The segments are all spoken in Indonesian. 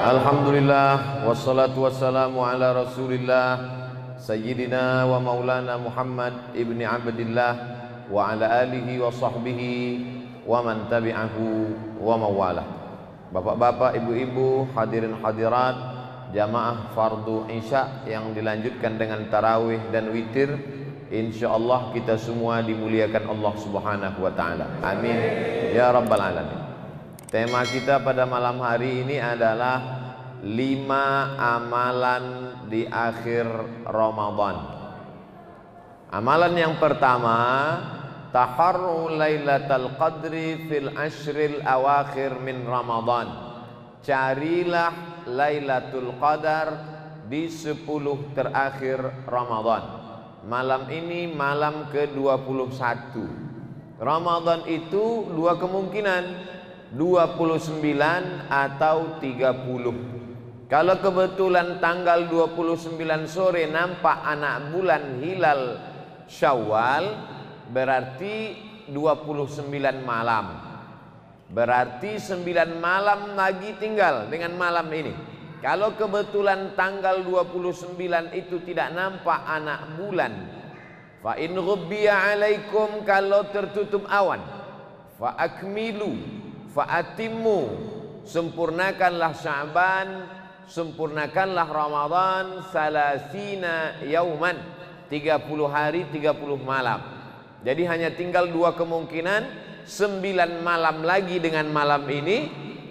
Alhamdulillah wassalatu wassalamu ala Rasulillah Sayyidina wa maulana Muhammad ibni Abdillah wa ala alihi wa sahbihi wa man tabi'ahu wa mawalah. Bapak-bapak, ibu-ibu, hadirin hadirat jamaah fardu isya yang dilanjutkan dengan tarawih dan witir, insyaallah kita semua dimuliakan Allah Subhanahu wa taala. Amin ya rabbal alamin. Tema kita pada malam hari ini adalah 5 amalan di akhir Ramadan. Amalan yang pertama, taharru lailatul qadri fil ashril awakhir min Ramadan. Carilah Lailatul Qadar di 10 terakhir Ramadan. Malam ini malam ke-21. Ramadan itu dua kemungkinan, 29 atau 30. Kalau kebetulan tanggal 29 sore nampak anak bulan hilal Syawal, berarti 29 malam. Berarti 9 malam lagi tinggal dengan malam ini. Kalau kebetulan tanggal 29 itu tidak nampak anak bulan, fa in ghubbiya alaikum, kalau tertutup awan, fa akmilu, fa atimmu, sempurnakanlah Sya'ban, sempurnakanlah Ramadan, salasina yauman, 30 hari 30 malam. Jadi hanya tinggal dua kemungkinan, 9 malam lagi dengan malam ini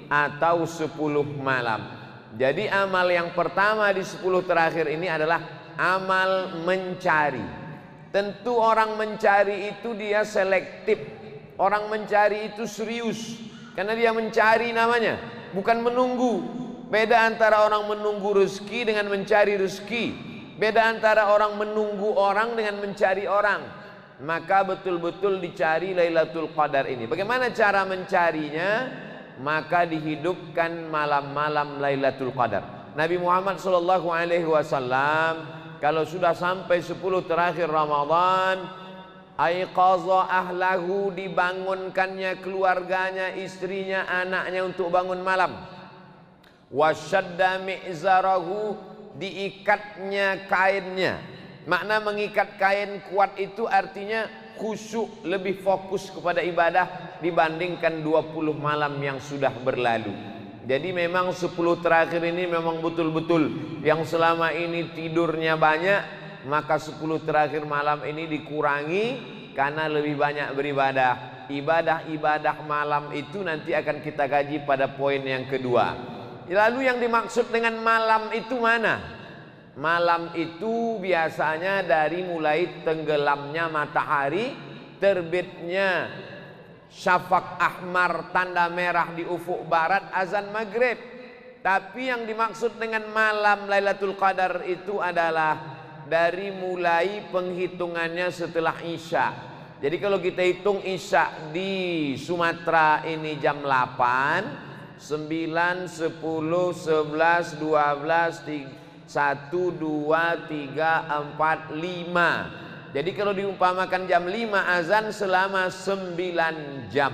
atau 10 malam. Jadi amal yang pertama di 10 terakhir ini adalah amal mencari. Tentu orang mencari itu dia selektif. Orang mencari itu serius, karena dia mencari namanya, bukan menunggu. Beda antara orang menunggu rezeki dengan mencari rezeki. Beda antara orang menunggu orang dengan mencari orang. Maka betul-betul dicari Lailatul Qadar ini. Bagaimana cara mencarinya? Maka dihidupkan malam-malam Lailatul Qadar. Nabi Muhammad SAW kalau sudah sampai 10 terakhir Ramadan, aiqaza ahlahu, dibangunkannya keluarganya, istrinya, anaknya untuk bangun malam. Wasyadda mi'zarahu, diikatnya kainnya. Makna mengikat kain kuat itu artinya khusyuk, lebih fokus kepada ibadah dibandingkan 20 malam yang sudah berlalu. Jadi memang 10 terakhir ini memang betul-betul yang selama ini tidurnya banyak, maka 10 terakhir malam ini dikurangi karena lebih banyak beribadah. Ibadah-ibadah malam itu nanti akan kita kaji pada poin yang kedua. Lalu yang dimaksud dengan malam itu mana? Malam itu biasanya dari mulai tenggelamnya matahari, terbitnya syafaq ahmar, tanda merah di ufuk barat, azan maghrib. Tapi yang dimaksud dengan malam Lailatul Qadar itu adalah dari mulai penghitungannya setelah isya. Jadi kalau kita hitung isya di Sumatera ini jam 8, 9, 10, 11, 12, 1, 2, 3, 4, 5. Jadi kalau diumpamakan jam 5 azan selama 9 jam.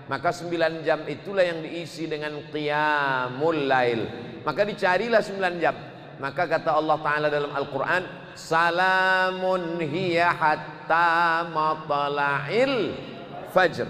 Maka 9 jam itulah yang diisi dengan qiyamul lail. Maka dicarilah 9 jam. Maka kata Allah Ta'ala dalam Al-Quran, salamun hiya hatta matla'il fajr.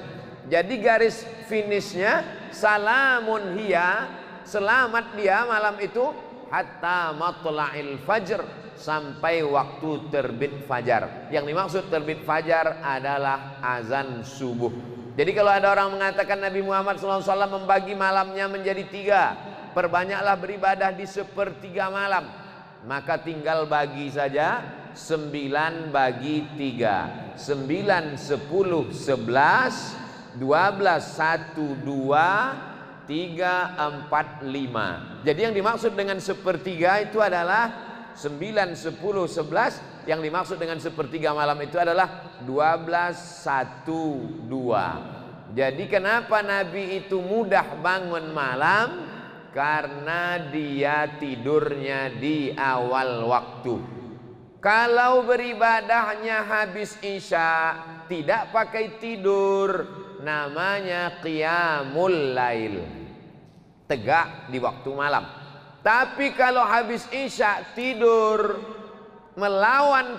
Jadi garis finishnya salamun hiya, selamat dia malam itu hatta matla'il fajr, sampai waktu terbit fajar. Yang dimaksud terbit fajar adalah azan subuh. Jadi kalau ada orang mengatakan Nabi Muhammad SAW membagi malamnya menjadi 3, perbanyaklah beribadah di sepertiga malam, maka tinggal bagi saja 9 bagi 3, 9, 10, 11, 12, 1, 2, 3, 4, 5. Jadi yang dimaksud dengan sepertiga itu adalah 9, 10, 11. Yang dimaksud dengan sepertiga malam itu adalah 12, 1, 2. Jadi kenapa Nabi itu mudah bangun malam? Karena dia tidurnya di awal waktu. Kalau beribadahnya habis isya, tidak pakai tidur, namanya qiyamul lail, tegak di waktu malam. Tapi kalau habis isya tidur, melawan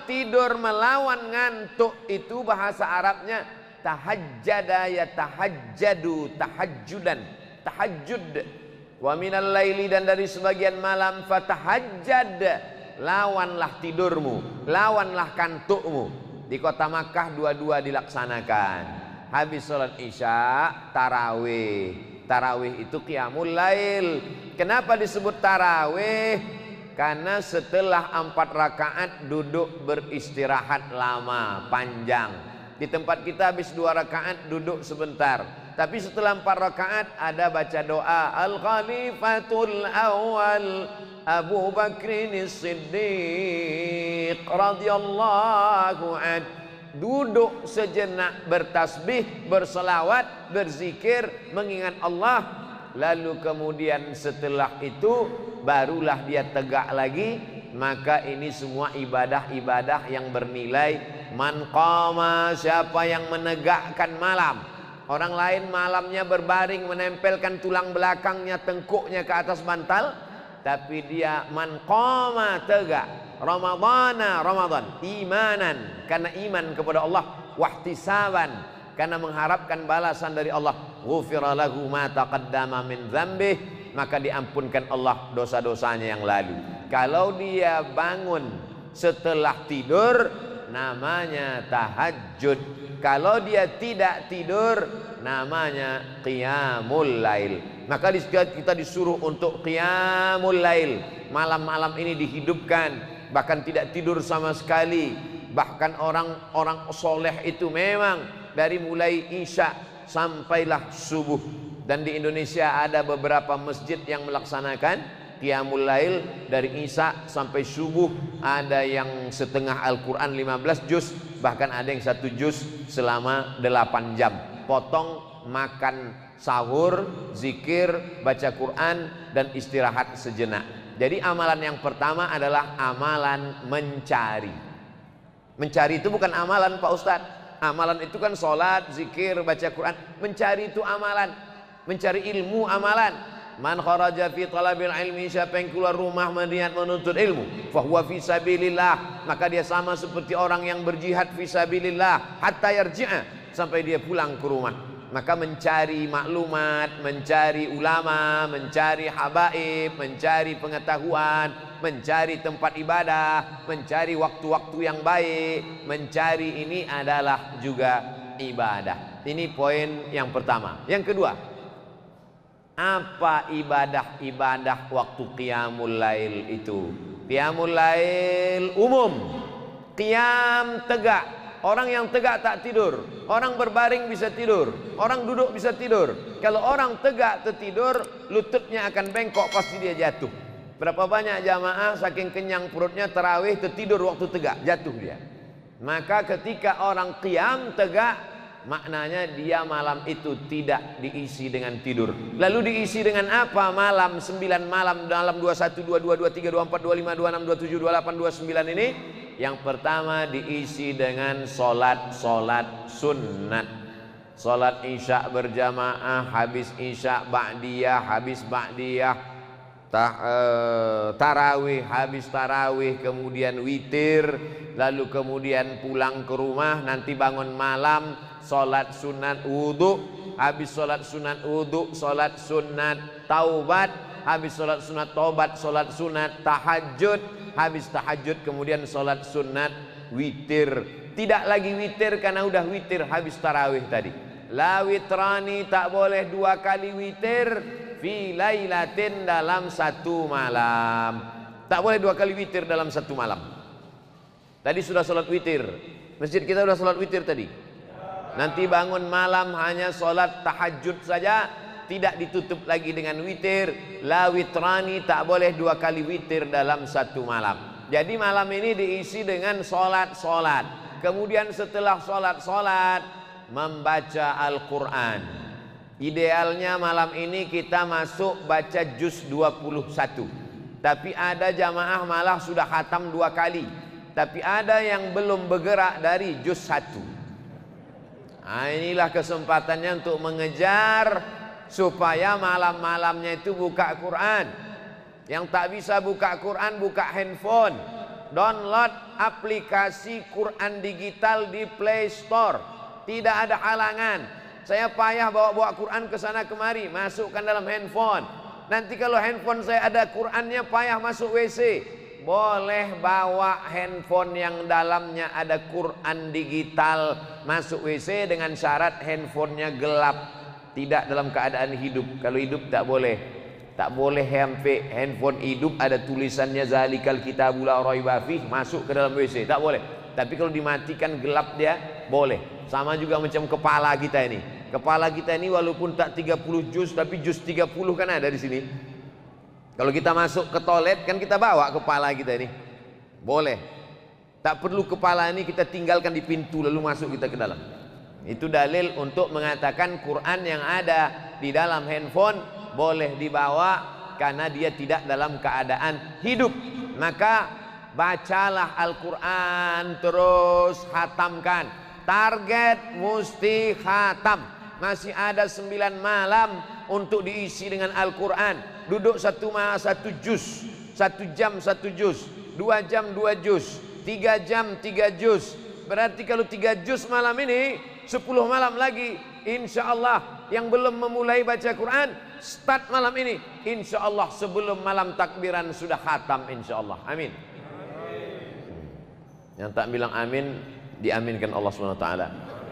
ngantuk, itu bahasa Arabnya tahajjada ya tahajjadu, tahajjudan, tahajjud. Wa minal laili, dan dari sebagian malam fatahajjad, lawanlah tidurmu, lawanlah kantukmu. Di kota Makkah dua-dua dilaksanakan. Habis sholat isya tarawih. Tarawih itu qiyamul lail. Kenapa disebut tarawih? Karena setelah 4 rakaat duduk beristirahat lama, panjang. Di tempat kita habis 2 rakaat duduk sebentar. Tapi setelah 4 rakaat ada baca doa Al-Khalifatul Awal Abu Bakrin Siddiq radhiyallahu anhu. Duduk sejenak bertasbih, berselawat, berzikir, mengingat Allah. Lalu kemudian setelah itu barulah dia tegak lagi. Maka ini semua ibadah-ibadah yang bernilai man qama, siapa yang menegakkan malam. Orang lain malamnya berbaring, menempelkan tulang belakangnya, tengkuknya ke atas bantal. Tapi dia man qama, tegak. Ramadan, imanan, karena iman kepada Allah, wahtisaban, karena mengharapkan balasan dari Allah, ghufira lahu ma taqaddama min dzambih, maka diampunkan Allah dosa-dosanya yang lalu. Kalau dia bangun setelah tidur, namanya tahajud. Kalau dia tidak tidur, namanya qiyamul lail. Maka kita disuruh untuk qiyamul lail. Malam-malam ini dihidupkan, bahkan tidak tidur sama sekali. Bahkan orang-orang soleh itu memang dari mulai isya sampailah subuh. Dan di Indonesia ada beberapa masjid yang melaksanakan qiyamul lail dari isya sampai subuh. Ada yang setengah Al-Quran 15 juz, bahkan ada yang 1 juz selama 8 jam. Potong, makan, sahur, zikir, baca Quran, dan istirahat sejenak. Jadi amalan yang pertama adalah amalan mencari. Mencari itu bukan amalan Pak Ustadz. Amalan itu kan sholat, zikir, baca Quran. Mencari itu amalan. Mencari ilmu amalan. Man kharaja fi talabil ilmi, siapa yang keluar rumah berniat menuntut ilmu, fahuwa fi sabilillah, maka dia sama seperti orang yang berjihad fi sabilillah hatta yarji'a, sampai dia pulang ke rumah. Maka mencari maklumat, mencari ulama, mencari habaib, mencari pengetahuan, mencari tempat ibadah, mencari waktu-waktu yang baik, mencari ini adalah juga ibadah. Ini poin yang pertama. Yang kedua, apa ibadah-ibadah waktu qiyamul lail itu? Qiyamul lail umum, qiyam tegak. Orang yang tegak tak tidur, orang berbaring bisa tidur, orang duduk bisa tidur. Kalau orang tegak tertidur, lututnya akan bengkok, pasti dia jatuh. Berapa banyak jamaah saking kenyang perutnya tarawih tertidur waktu tegak, jatuh dia. Maka ketika orang qiyam tegak, maknanya dia malam itu tidak diisi dengan tidur. Lalu diisi dengan apa? Malam 9 malam dalam 21, 22, 23, 24, 25, 26, 27, 28, 29 ini. Yang pertama diisi dengan solat sunnat. Solat isya berjamaah, habis isya ba'diyah, habis ba'diyah tarawih, habis tarawih kemudian witir, lalu kemudian pulang ke rumah, nanti bangun malam solat sunat wudhu, habis solat sunat wudhu solat sunat taubat, habis solat sunat taubat solat sunat tahajud, habis tahajud kemudian solat sunat witir. Tidak lagi witir karena udah witir habis tarawih tadi. La witrani, tak boleh 2 kali witir fi lailatin, dalam 1 malam. Tak boleh 2 kali witir dalam 1 malam. Tadi sudah solat witir, masjid kita sudah solat witir tadi. Nanti bangun malam hanya solat tahajud saja, tidak ditutup lagi dengan witir. La witrani, tak boleh 2 kali witir dalam 1 malam. Jadi malam ini diisi dengan solat. Kemudian setelah solat membaca Al-Quran. Idealnya malam ini kita masuk baca juz 21. Tapi ada jamaah malah sudah khatam 2 kali. Tapi ada yang belum bergerak dari juz 1. Nah, inilah kesempatannya untuk mengejar supaya malam-malamnya itu buka Quran. Yang tak bisa buka Quran, buka handphone. Download aplikasi Quran digital di Play Store. Tidak ada halangan. Saya payah bawa-bawa Quran ke sana kemari, masukkan dalam handphone. Nanti kalau handphone saya ada Qurannya, payah masuk WC. Boleh bawa handphone yang dalamnya ada Quran digital masuk WC dengan syarat handphonenya gelap, tidak dalam keadaan hidup. Kalau hidup tak boleh. Tak boleh sampai handphone hidup ada tulisannya zalikal kitabul la raiba fih masuk ke dalam WC, tak boleh. Tapi kalau dimatikan gelap dia boleh. Sama juga macam kepala kita ini. Kepala kita ini walaupun tak 30 juz tapi juz 30 kan ada di sini. Kalau kita masuk ke toilet kan kita bawa kepala kita ini. Boleh. Tak perlu kepala ini kita tinggalkan di pintu lalu masuk kita ke dalam. Itu dalil untuk mengatakan Quran yang ada di dalam handphone boleh dibawa karena dia tidak dalam keadaan hidup. Maka bacalah Al-Quran terus hatamkan. Target mesti khatam. Masih ada 9 malam untuk diisi dengan Al-Quran. Duduk satu juz, 1 jam 1 juz, 2 jam 2 juz, 3 jam 3 juz. Berarti kalau 3 juz malam ini, 10 malam lagi insya Allah. Yang belum memulai baca Quran, start malam ini, insya Allah sebelum malam takbiran sudah khatam insya Allah. Amin. Yang tak bilang amin, diaminkan Allah SWT,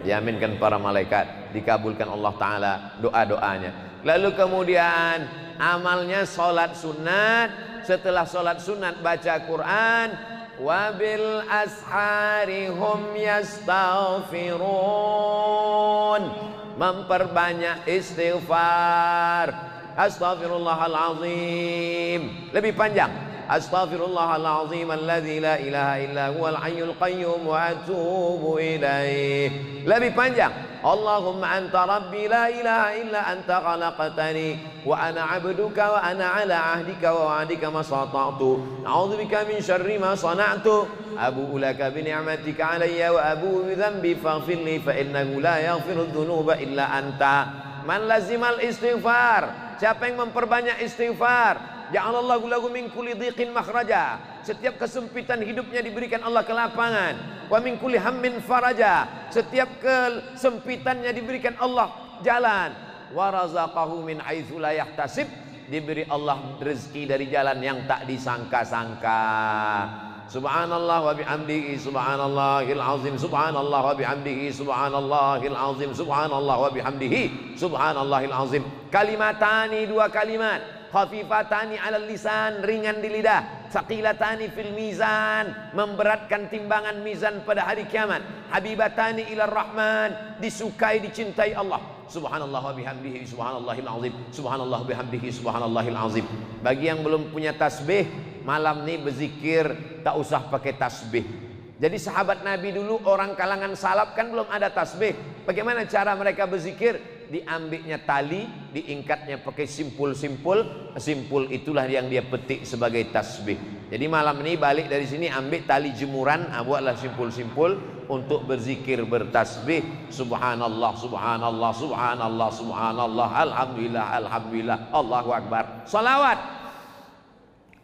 diaminkan para malaikat, dikabulkan Allah Ta'ala doa-doanya. Lalu kemudian amalnya sholat sunat. Setelah sholat sunat baca Quran. Wabil ashari hum yastaghfirun, memperbanyak istighfar. Astaghfirullahalazim, lebih panjang. Astaghfirullahalazim alladzi la ilaha illa huwal hayyul qayyum wa atubu ilaih. Lebih panjang. Allahumma anta rabbi la ilaha illa anta khalaqtani wa ana 'abduka wa ana 'ala 'ahdika wa wa'dika ma sata'tu a'udzubika min syarri ma sana'tu abu'u laka bi ni'matika 'alayya wa abu'u bi dhanbi faghfir li fa innahu la yaghfiru dzunuba illa anta. Man lazimal istighfar, siapa yang memperbanyak istighfar, ja'alallahu lahu min kulli dhiqin makhraja, setiap kesempitan hidupnya diberikan Allah kelapangan. Wa min kulli hammin faraja, setiap kesempitannya diberikan Allah jalan. Wa razaqahu min haitsu la yahtasib, diberi Allah rezeki dari jalan yang tak disangka-sangka. Subhanallah wa bihamdihi subhanallahil azim, subhanallah wa bihamdihi subhanallahil azim, subhanallah wa bihamdihi subhanallahil azim. Kalimatani, 2 kalimat. Khafifatani alal lisan, ringan di lidah. Saqilatani fil mizan, memberatkan timbangan mizan pada hari kiamat. Habibatani ilar rahman, disukai dicintai Allah. Subhanallah wa bihamdihi subhanallahil azim, subhanallah wa bihamdihi subhanallahil azim. Bagi yang belum punya tasbih, malam ini berzikir tak usah pakai tasbih. Jadi sahabat Nabi dulu, orang kalangan salaf kan belum ada tasbih. Bagaimana cara mereka berzikir? Diambilnya tali, diingkatnya pakai simpul-simpul. Simpul itulah yang dia petik sebagai tasbih. Jadi malam ini balik dari sini, ambil tali jemuran, buatlah simpul-simpul untuk berzikir, bertasbih. Subhanallah, subhanallah, subhanallah, subhanallah, alhamdulillah, alhamdulillah, Allahu akbar. Salawat.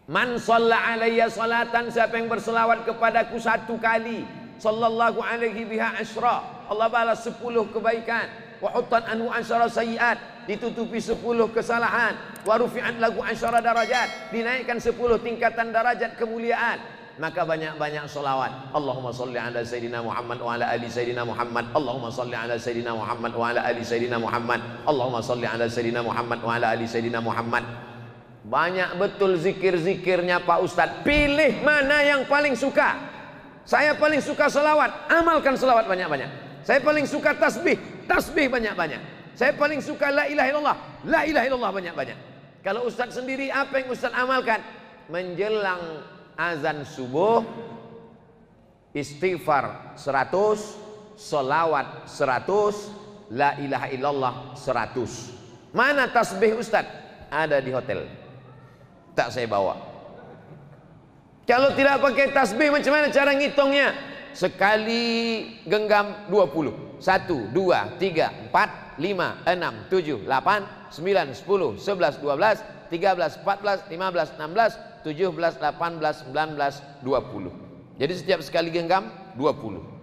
Man shalla alayya salatan, siapa yang berselawat kepadaku 1 kali, sallallahu alaihi biha asyra, Allah balas 10 kebaikan. Wa huttan anhu asyara sayyiat, ditutupi 10 kesalahan. Wa rufi'at lahu asyara darajat, dinaikkan 10 tingkatan darajat kemuliaan. Maka banyak-banyak selawat. Allahumma salli ala sayyidina Muhammad wa ala ali sayyidina Muhammad. Allahumma salli ala sayyidina Muhammad wa ala ali sayyidina Muhammad. Allahumma salli ala sayyidina Muhammad wa ala ali sayyidina Muhammad. Banyak betul zikir-zikirnya Pak Ustadz. Pilih mana yang paling suka. Saya paling suka selawat, amalkan selawat banyak-banyak. Saya paling suka tasbih, tasbih banyak-banyak. Saya paling suka la ilaha illallah, la ilaha illallah banyak-banyak. Kalau Ustadz sendiri, apa yang Ustadz amalkan? Menjelang azan subuh, istighfar 100, selawat 100, la ilaha illallah 100. Mana tasbih Ustadz? Ada di hotel, tak saya bawa. Kalau tidak pakai tasbih, macam mana cara ngitungnya? Sekali genggam 20. 1, 2, 3, 4, 5, 6, 7, 8, 9, 10, 11, 12, 13, 14, 15, 16, 17, 18, 19, 20. Jadi setiap sekali genggam 20.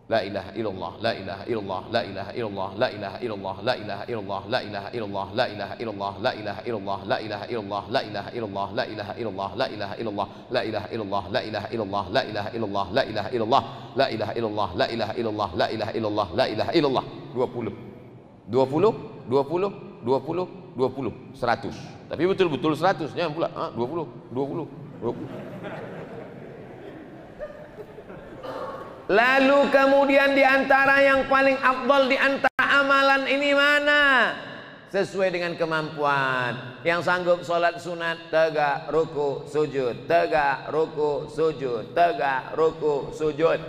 La ilaha illallah, la ilaha illallah, la ilaha illallah, la ilaha illallah, la ilaha illallah, la ilaha illallah, la ilaha illallah, la ilaha illallah, la ilaha illallah, la ilaha illallah, la ilaha illallah, la ilaha illallah, la ilaha illallah, la ilaha illallah, la ilaha illallah, la ilaha illallah, la ilaha illallah, la ilaha illallah, la ilaha illallah, la ilaha illallah. 20. 20, 20, 20, 20, 100. Tapi betul-betul 100, jangan pula 20, 20, 20. Lalu kemudian di antara yang paling afdal di antara amalan ini mana? Sesuai dengan kemampuan. Yang sanggup sholat sunat, tegak, ruku, sujud, tegak, ruku, sujud, tegak, ruku, sujud.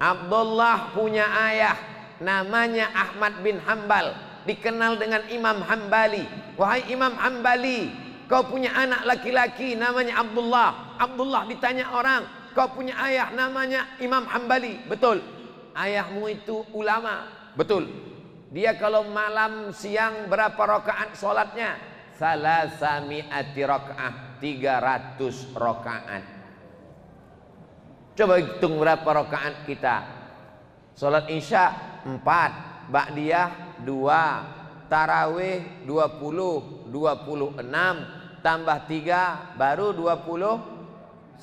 Abdullah punya ayah namanya Ahmad bin Hambal, dikenal dengan Imam Hambali. Wahai Imam Hambali, kau punya anak laki-laki namanya Abdullah. Abdullah ditanya orang, kau punya ayah namanya Imam Hambali. Betul. Ayahmu itu ulama. Betul. Dia kalau malam siang berapa rakaat sholatnya? Salasami'ati rakaat, 300 rakaat. Coba hitung berapa rakaat kita. Sholat isya 4, ba'diyah 2, tarawih 20, 26 tambah 3 baru 29.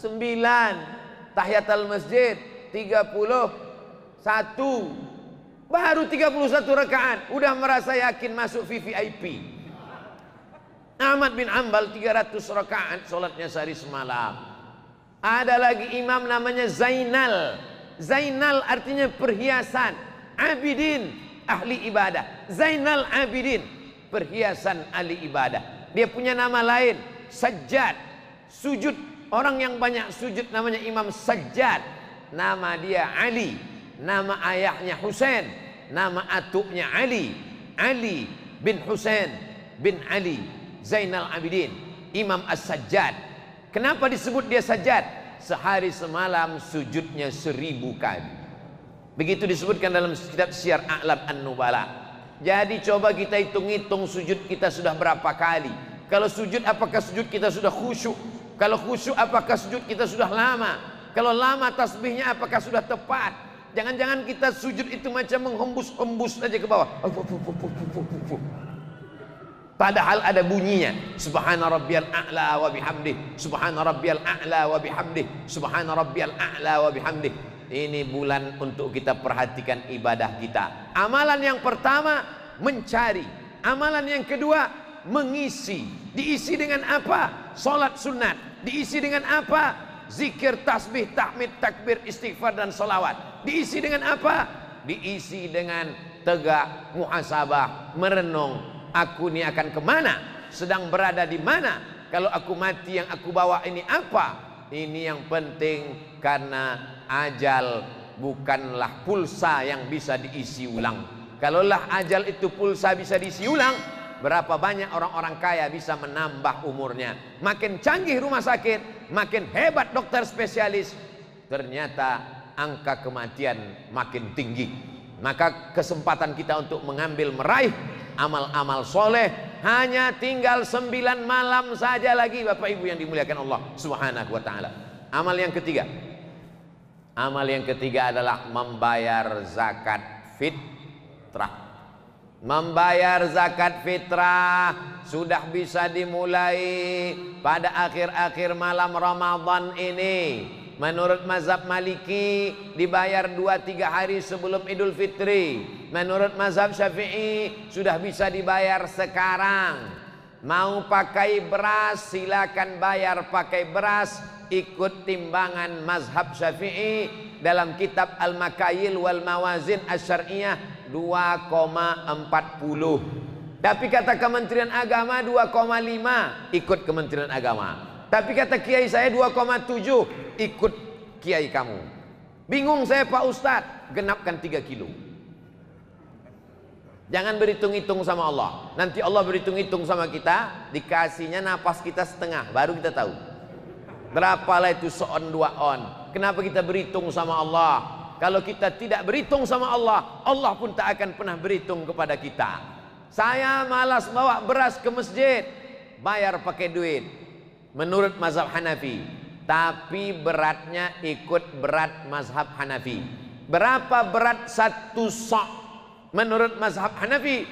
Tahiyatul masjid 31, baru 31 rakaat udah merasa yakin masuk VVIP. Ahmad bin Hanbal 300 rakaat sholatnya sehari semalam. Ada lagi imam namanya Zainal. Zainal artinya perhiasan, Abidin ahli ibadah. Zainal Abidin perhiasan ahli ibadah. Dia punya nama lain Sajjad, sujud. Orang yang banyak sujud namanya Imam Sajjad. Nama dia Ali, nama ayahnya Husain, nama atuknya Ali. Ali bin Husain bin Ali Zainal Abidin, Imam As-Sajjad. Kenapa disebut dia Sajjad? Sehari semalam sujudnya 1000 kali. Begitu disebutkan dalam kitab Syiar A'lam An-Nubala. Jadi coba kita hitung-hitung sujud kita sudah berapa kali. Kalau sujud apakah sujud kita sudah khusyuk? Kalau khusyuk apakah sujud kita sudah lama? Kalau lama tasbihnya apakah sudah tepat? Jangan-jangan kita sujud itu macam menghembus-hembus saja ke bawah. Padahal ada bunyinya. Subhana rabbiyal a'la wa bihamdih, subhana rabbiyal a'la wa bihamdih, subhana rabbiyal a'la wa bihamdih. Ini bulan untuk kita perhatikan ibadah kita. Amalan yang pertama mencari. Amalan yang kedua mengisi. Diisi dengan apa? Salat sunat. Diisi dengan apa? Zikir, tasbih, tahmid, takbir, istighfar dan salawat. Diisi dengan apa? Diisi dengan tegak, muhasabah, merenung. Aku ini akan kemana? Sedang berada di mana? Kalau aku mati yang aku bawa ini apa? Ini yang penting, karena ajal bukanlah pulsa yang bisa diisi ulang. Kalaulah ajal itu pulsa bisa diisi ulang, berapa banyak orang-orang kaya bisa menambah umurnya. Makin canggih rumah sakit, makin hebat dokter spesialis, ternyata angka kematian makin tinggi. Maka kesempatan kita untuk mengambil meraih amal-amal soleh hanya tinggal 9 malam saja lagi, Bapak Ibu yang dimuliakan Allah Subhanahu wa ta'ala. Amal yang ketiga, adalah membayar zakat fitrah. Membayar zakat fitrah sudah bisa dimulai pada akhir-akhir malam Ramadan ini. Menurut mazhab Maliki dibayar 2-3 hari sebelum Idul Fitri. Menurut mazhab Syafi'i sudah bisa dibayar sekarang. Mau pakai beras silakan bayar pakai beras, ikut timbangan mazhab Syafi'i dalam kitab Al-Makayil wal Mawazin Asy-Syar'iyyah 2,40. Tapi kata Kementerian Agama 2,5, ikut Kementerian Agama. Tapi kata kiai saya 2,7, ikut kiai kamu. Bingung saya Pak Ustadz, genapkan 3 kilo. Jangan berhitung-hitung sama Allah. Nanti Allah berhitung-hitung sama kita, dikasihnya napas kita setengah, baru kita tahu berapalah itu seon 2 on. Kenapa kita berhitung sama Allah? Kalau kita tidak berhitung sama Allah, Allah pun tak akan pernah berhitung kepada kita. Saya malas bawa beras ke masjid. bayar pakai duit menurut mazhab Hanafi, tapi beratnya ikut berat mazhab Hanafi. Berapa berat satu sok menurut mazhab Hanafi?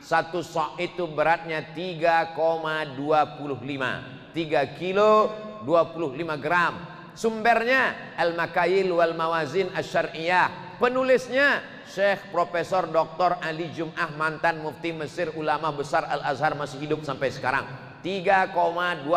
Satu sok itu beratnya 3,25, 3 kilo 25 gram. Sumbernya Al-Makayil wal Mawazin Asy-Syar'iyyah. Penulisnya Syekh Profesor Dr. Ali Jum'ah, mantan mufti Mesir, ulama besar Al-Azhar, masih hidup sampai sekarang. 3,25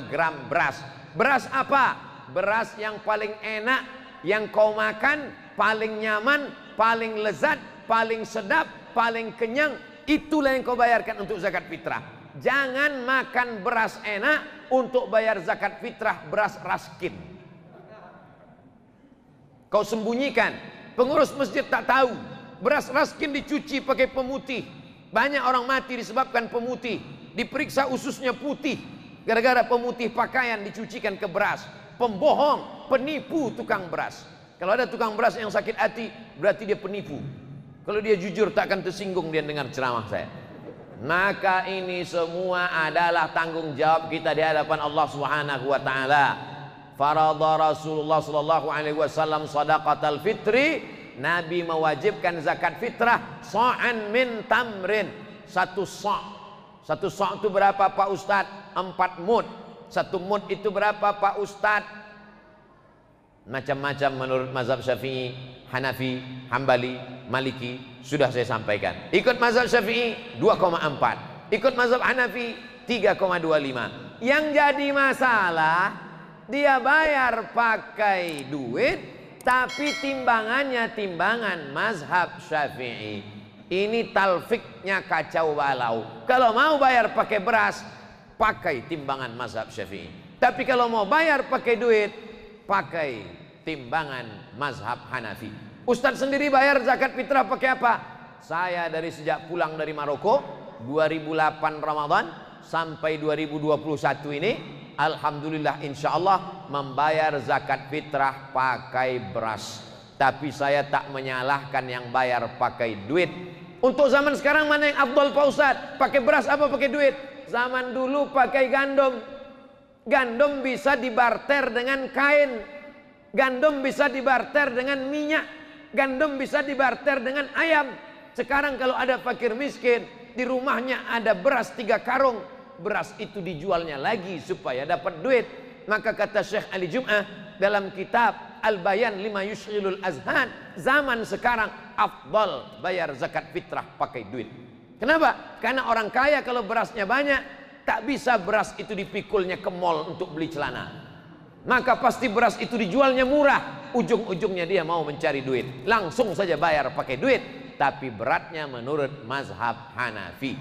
gram beras. Beras apa? Beras yang paling enak, yang kau makan paling nyaman, paling lezat, paling sedap, paling kenyang. Itulah yang kau bayarkan untuk zakat fitrah. Jangan makan beras enak untuk bayar zakat fitrah beras raskin. Kau sembunyikan, pengurus masjid tak tahu. Beras raskin dicuci pakai pemutih. Banyak orang mati disebabkan pemutih. Diperiksa ususnya putih gara-gara pemutih pakaian dicucikan ke beras. Pembohong, penipu tukang beras. Kalau ada tukang beras yang sakit hati, berarti dia penipu. Kalau dia jujur, tak akan tersinggung dia dengar ceramah saya. Maka ini semua adalah tanggung jawab kita di hadapan Allah Subhanahu wa taala. Faradha Rasulullah sallallahu alaihi wasallam shadaqatal fitri. Nabi mewajibkan zakat fitrah sa'an min tamrin. Satu sa'. Satu sa' itu berapa Pak Ustaz? 4 mud. Satu mud itu berapa Pak Ustaz? Macam-macam menurut mazhab Syafi'i, Hanafi, Hambali, Maliki. Sudah saya sampaikan. Ikut mazhab Syafi'i 2,4. Ikut mazhab Hanafi 3,25. Yang jadi masalah, dia bayar pakai duit, tapi timbangannya timbangan mazhab Syafi'i. Ini talfiknya kacau balau. Kalau mau bayar pakai beras, pakai timbangan mazhab Syafi'i. Tapi kalau mau bayar pakai duit, pakai timbangan mazhab Hanafi. Ustadz sendiri bayar zakat fitrah pakai apa? Saya dari sejak pulang dari Maroko 2008 Ramadan sampai 2021 ini, alhamdulillah insyaallah membayar zakat fitrah pakai beras. Tapi saya tak menyalahkan yang bayar pakai duit. Untuk zaman sekarang mana yang afdal Pak Ustadz? Pakai beras apa pakai duit? Zaman dulu pakai gandum. Gandum bisa dibarter dengan kain. Gandum bisa dibarter dengan minyak. Gandum bisa dibarter dengan ayam. Sekarang kalau ada fakir miskin, di rumahnya ada beras 3 karung, beras itu dijualnya lagi supaya dapat duit. Maka kata Syekh Ali Jum'ah dalam kitab Al-Bayan lima yushghilul azhan, zaman sekarang afdal bayar zakat fitrah pakai duit. Kenapa? Karena orang kaya kalau berasnya banyak, tak bisa beras itu dipikulnya ke mall untuk beli celana. Maka pasti beras itu dijualnya murah. Ujung-ujungnya dia mau mencari duit. Langsung saja bayar pakai duit. Tapi beratnya menurut mazhab Hanafi.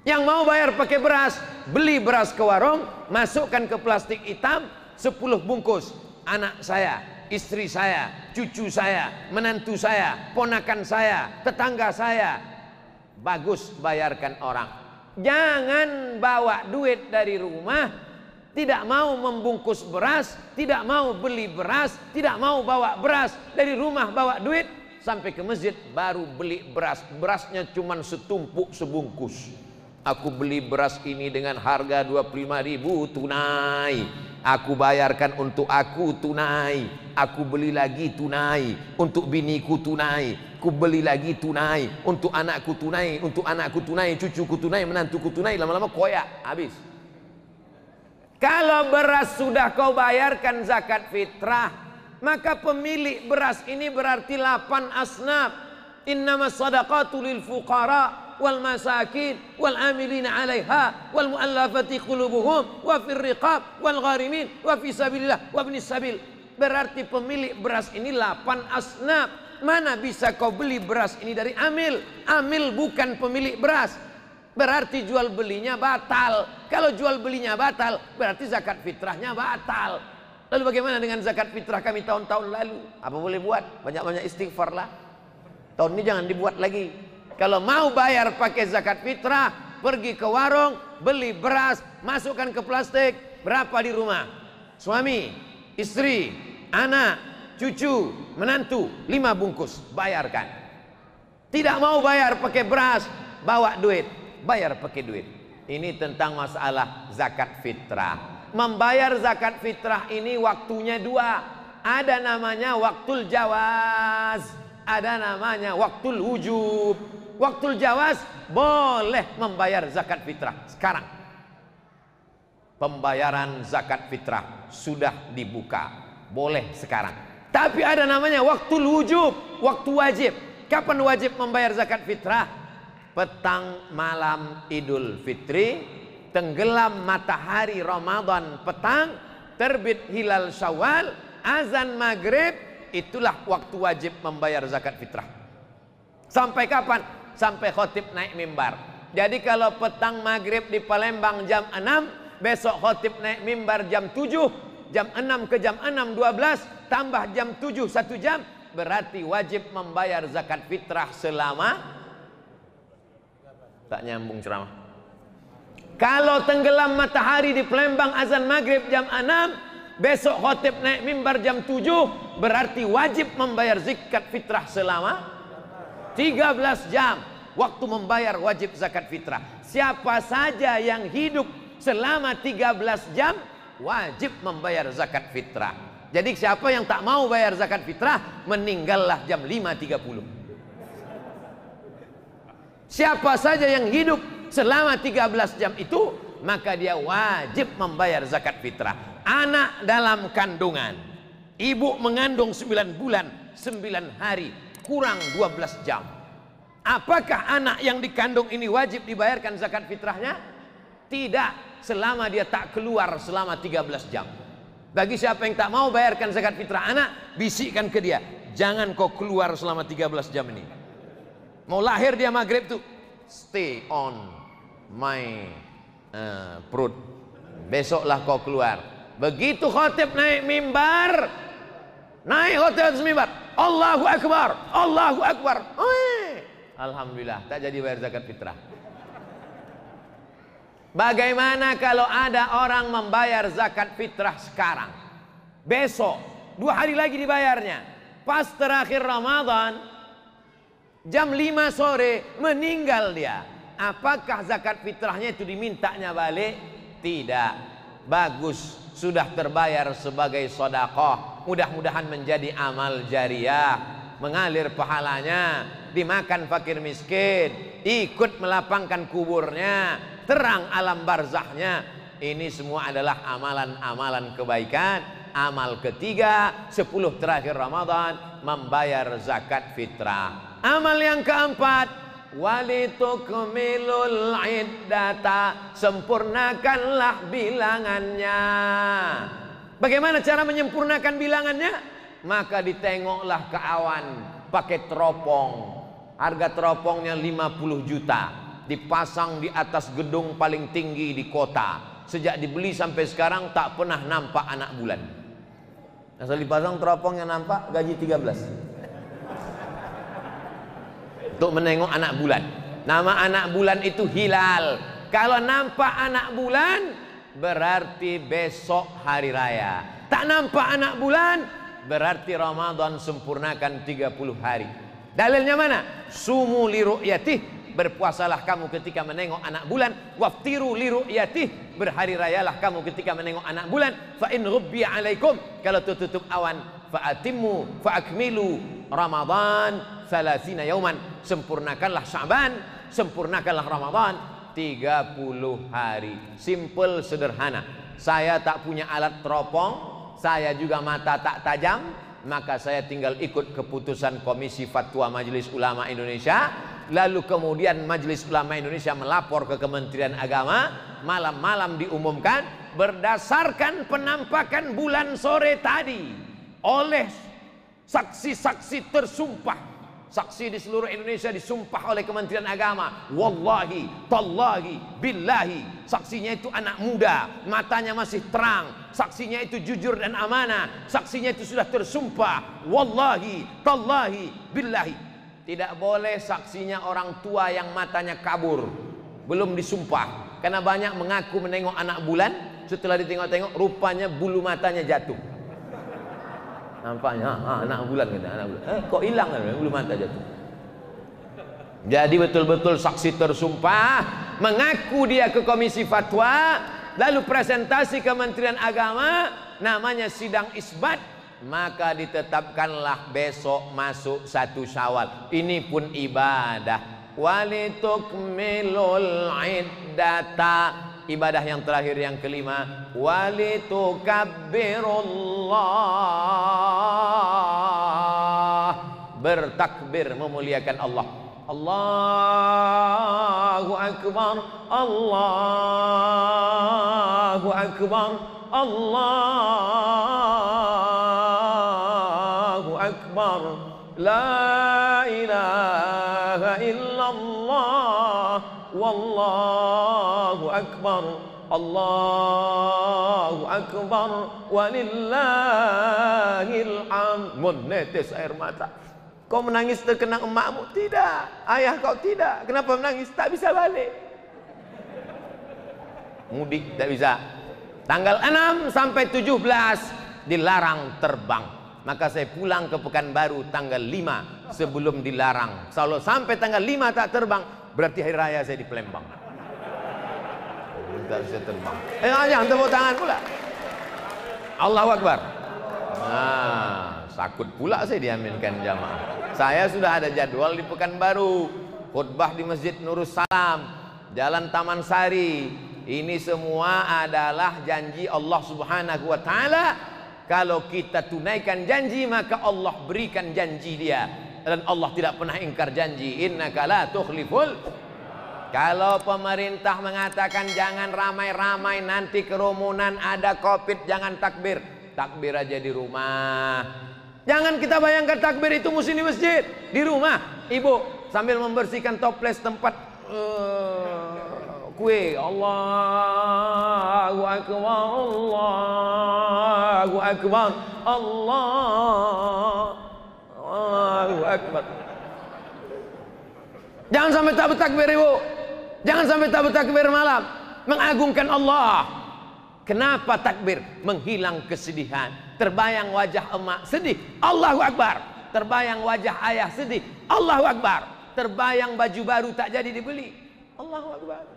Yang mau bayar pakai beras, beli beras ke warung, masukkan ke plastik hitam 10 bungkus. Anak saya, istri saya, cucu saya, menantu saya, ponakan saya, tetangga saya. Bagus, bayarkan orang. Jangan bawa duit dari rumah, tidak mau membungkus beras, tidak mau beli beras, tidak mau bawa beras dari rumah, bawa duit sampai ke masjid baru beli beras. Berasnya cuma setumpuk sebungkus. Aku beli beras ini dengan harga 25.000 tunai. Aku bayarkan untuk aku tunai. Aku beli lagi tunai. Untuk biniku tunai. Aku beli lagi tunai. Untuk anakku tunai. Untuk anakku tunai. Cucuku tunai. Menantuku tunai. Lama-lama koyak. Habis. Kalau beras sudah kau bayarkan zakat fitrah, maka pemilik beras ini berarti 8 asnaf. Innamas sadaqatu lil fuqara wal masakin wal amilina 'alaiha wal mu'allafati qulubuhum wa fir riqab wal gharimin wa fi sabilillah wa ibnis sabil. Berarti pemilik beras ini 8 asnaf. Mana bisa kau beli beras ini dari amil? Amil bukan pemilik beras. Berarti jual belinya batal. Kalau jual belinya batal, berarti zakat fitrahnya batal. Lalu bagaimana dengan zakat fitrah kami tahun-tahun lalu? Apa boleh buat? Banyak-banyak istighfar lah. Tahun ini jangan dibuat lagi. Kalau mau bayar pakai zakat fitrah, pergi ke warung, beli beras, masukkan ke plastik. Berapa di rumah? Suami, istri, anak, cucu, menantu, 5 bungkus. Bayarkan. Tidak mau bayar pakai beras, bawa duit. Bayar pakai duit. Ini tentang masalah zakat fitrah. Membayar zakat fitrah ini waktunya dua. Ada namanya waktul jawaz, ada namanya waktul wujub. Waktul jawaz boleh membayar zakat fitrah sekarang. Pembayaran zakat fitrah sudah dibuka, boleh sekarang. Tapi ada namanya waktul wujub, waktu wajib. Kapan wajib membayar zakat fitrah? Petang malam Idul Fitri, tenggelam matahari Ramadan petang, terbit hilal Syawal, azan maghrib, itulah waktu wajib membayar zakat fitrah. Sampai kapan? Sampai khotib naik mimbar. Jadi kalau petang maghrib di Palembang jam 6, besok khotib naik mimbar jam 7, jam 6 ke jam 6 12, tambah jam 7 1 jam, berarti wajib membayar zakat fitrah selama, tak nyambung ceramah. Kalau tenggelam matahari di Palembang azan maghrib jam 6, besok khotib naik mimbar jam 7, berarti wajib membayar zakat fitrah selama 13 jam. Waktu membayar wajib zakat fitrah. Siapa saja yang hidup selama 13 jam wajib membayar zakat fitrah. Jadi siapa yang tak mau bayar zakat fitrah, meninggallah jam 5.30. Siapa saja yang hidup selama 13 jam itu, maka dia wajib membayar zakat fitrah. Anak dalam kandungan, ibu mengandung 9 bulan 9 hari kurang 12 jam. Apakah anak yang dikandung ini wajib dibayarkan zakat fitrahnya? Tidak, selama dia tak keluar selama 13 jam. Bagi siapa yang tak mau bayarkan zakat fitrah anak, bisikkan ke dia, jangan kau keluar selama 13 jam ini. Mau lahir dia maghrib tuh, stay on my perut, besoklah kau keluar. Begitu khotib naik mimbar, naik khotib atas mimbar, Allahu Akbar, Allahu Akbar, alhamdulillah, tak jadi bayar zakat fitrah. Bagaimana kalau ada orang membayar zakat fitrah sekarang, besok 2 hari lagi dibayarnya, pas terakhir Ramadan jam 5 sore meninggal dia, apakah zakat fitrahnya itu dimintanya balik? Tidak. Bagus, sudah terbayar sebagai sedekah. Mudah-mudahan menjadi amal jariah, mengalir pahalanya, dimakan fakir miskin, ikut melapangkan kuburnya, terang alam barzahnya. Ini semua adalah amalan-amalan kebaikan. Amal ketiga, 10 terakhir Ramadan membayar zakat fitrah. Amal yang keempat, walitukmilul iddata, sempurnakanlah bilangannya. Bagaimana cara menyempurnakan bilangannya? Maka ditengoklah ke awan pakai teropong. Harga teropongnya 50 juta, dipasang di atas gedung paling tinggi di kota. Sejak dibeli sampai sekarang tak pernah nampak anak bulan. Asal dipasang teropongnya nampak gaji 13. Untuk menengok anak bulan. Nama anak bulan itu hilal. Kalau nampak anak bulan, berarti besok hari raya. Tak nampak anak bulan, berarti Ramadan sempurnakan 30 hari. Dalilnya mana? Sumu li ru'yatih, berpuasalah kamu ketika menengok anak bulan. Waftiru li ru'yatih, berhari rayalah kamu ketika menengok anak bulan. Fa in ghubbiya alaikum, kalau tutup awan, fa atimmu fa akmilu Ramadan 30 yauman, sempurnakanlah Sya'ban, sempurnakanlah Ramadan 30 hari. Simple, sederhana. Saya tak punya alat teropong, saya juga mata tak tajam, maka saya tinggal ikut keputusan Komisi Fatwa Majelis Ulama Indonesia. Lalu kemudian Majelis Ulama Indonesia melapor ke Kementerian Agama, malam-malam diumumkan berdasarkan penampakan bulan sore tadi oleh saksi-saksi tersumpah. Saksi di seluruh Indonesia disumpah oleh Kementerian Agama. Wallahi, tallahi, billahi. Saksinya itu anak muda, matanya masih terang. Saksinya itu jujur dan amanah. Saksinya itu sudah tersumpah. Wallahi, tallahi, billahi. Tidak boleh saksinya orang tua yang matanya kabur, belum disumpah. Karena banyak mengaku menengok anak bulan, setelah ditengok-tengok rupanya bulu matanya jatuh. Nampaknya anak bulan, kata anak bulan. Kok hilang kan bulu mata jatuh? Jadi betul-betul saksi tersumpah, mengaku dia ke komisi fatwa, lalu presentasi Kementerian Agama, namanya sidang isbat, maka ditetapkanlah besok masuk 1 Syawal. Ini pun ibadah. Walitukmilul iddata, ibadah yang terakhir yang kelima, walitukabbirullah, bertakbir memuliakan Allah. Allahu Akbar, Allahu Akbar, Allahu Akbar, la ilaha illallah, wallahu akbar, Allahu akbar, walillahil hamd. Menetes air mata. Kau menangis terkenang emakmu? Tidak. Ayah kau tidak. Kenapa menangis? Tak bisa balik. Mudik tak bisa. Tanggal 6 sampai 17 dilarang terbang. Maka saya pulang ke Pekanbaru tanggal 5 sebelum dilarang. Kalau sampai tanggal 5 tak terbang, berarti hari raya saya di Palembang. Tak bisa terbang. Jangan tepuk tangan pula. Allahu Akbar. Nah, sakut pula saya diaminkan jamaah. Saya sudah ada jadwal di Pekanbaru, khutbah di Masjid Nurus Salam, Jalan Taman Sari. Ini semua adalah janji Allah Subhanahu wa taala. Kalau kita tunaikan janji, maka Allah berikan janji dia. Dan Allah tidak pernah ingkar janji. Innaka la tukhliful. Kalau pemerintah mengatakan jangan ramai-ramai, nanti kerumunan, ada COVID, jangan takbir. Takbir aja di rumah. Jangan kita bayangkan takbir itu mesti di masjid. Di rumah, ibu sambil membersihkan toples tempat kue. Allahu Akbar, Allahu Akbar, Allahu Akbar. Jangan sampai tak bertakbir, ibu. Jangan sampai tak bertakbir malam. Mengagungkan Allah. Kenapa takbir? Menghilang kesedihan. Terbayang wajah emak sedih, Allahu Akbar. Terbayang wajah ayah sedih, Allahu Akbar. Terbayang baju baru tak jadi dibeli, Allahu Akbar.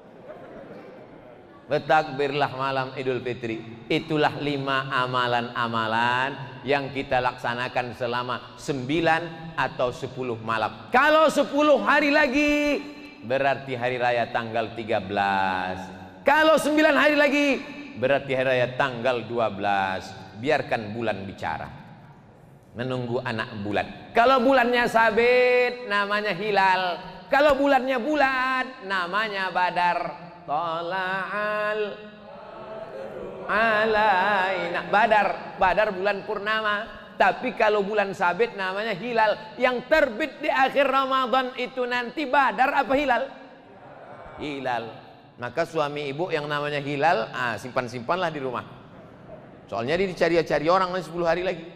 Bertakbirlah malam Idul Fitri. Itulah 5 amalan-amalan yang kita laksanakan selama 9 atau 10 malam. Kalau 10 hari lagi, berarti hari raya tanggal 13. Kalau 9 hari lagi, berarti hari raya tanggal 12. Biarkan bulan bicara. Menunggu anak bulan. Kalau bulannya sabit, namanya hilal. Kalau bulannya bulat, namanya badar. Tola'al alaina. Badar bulan purnama. Tapi kalau bulan sabit namanya hilal. Yang terbit di akhir Ramadan itu nanti badar apa hilal? Hilal. Maka suami ibu yang namanya hilal, simpan-simpanlah di rumah. Soalnya dia dicari-cari orang 10 hari lagi.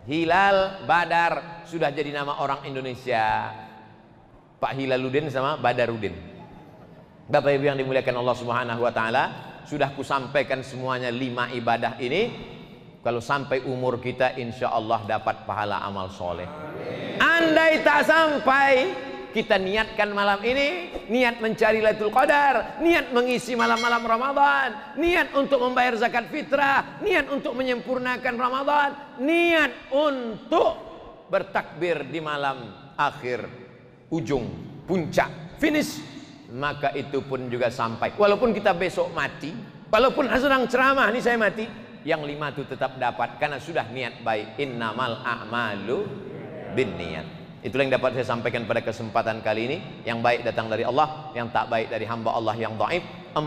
Hilal, Badar sudah jadi nama orang Indonesia. Pak Hilaluddin sama Badarudin. Bapak Ibu yang dimuliakan Allah Subhanahu wa taala, sudah kusampaikan semuanya 5 ibadah ini. Kalau sampai umur kita, insya Allah dapat pahala amal soleh. Andai tak sampai, kita niatkan malam ini, niat mencari Lailatul Qadar, niat mengisi malam-malam Ramadan, niat untuk membayar zakat fitrah, niat untuk menyempurnakan Ramadan, niat untuk bertakbir di malam akhir, ujung, puncak, finish, maka itu pun juga sampai. Walaupun kita besok mati, walaupun sedang ceramah ini saya mati, yang 5 itu tetap dapat karena sudah niat baik. Innamal a'malu binniyat. Itulah yang dapat saya sampaikan pada kesempatan kali ini. Yang baik datang dari Allah, yang tak baik dari hamba Allah yang dhaif. 40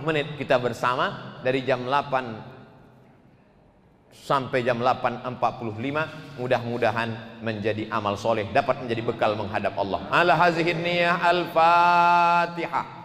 menit kita bersama dari jam 8 sampai jam 8.45. Mudah-mudahan menjadi amal soleh, dapat menjadi bekal menghadap Allah. Ala hazihin niyah, al-Fatihah.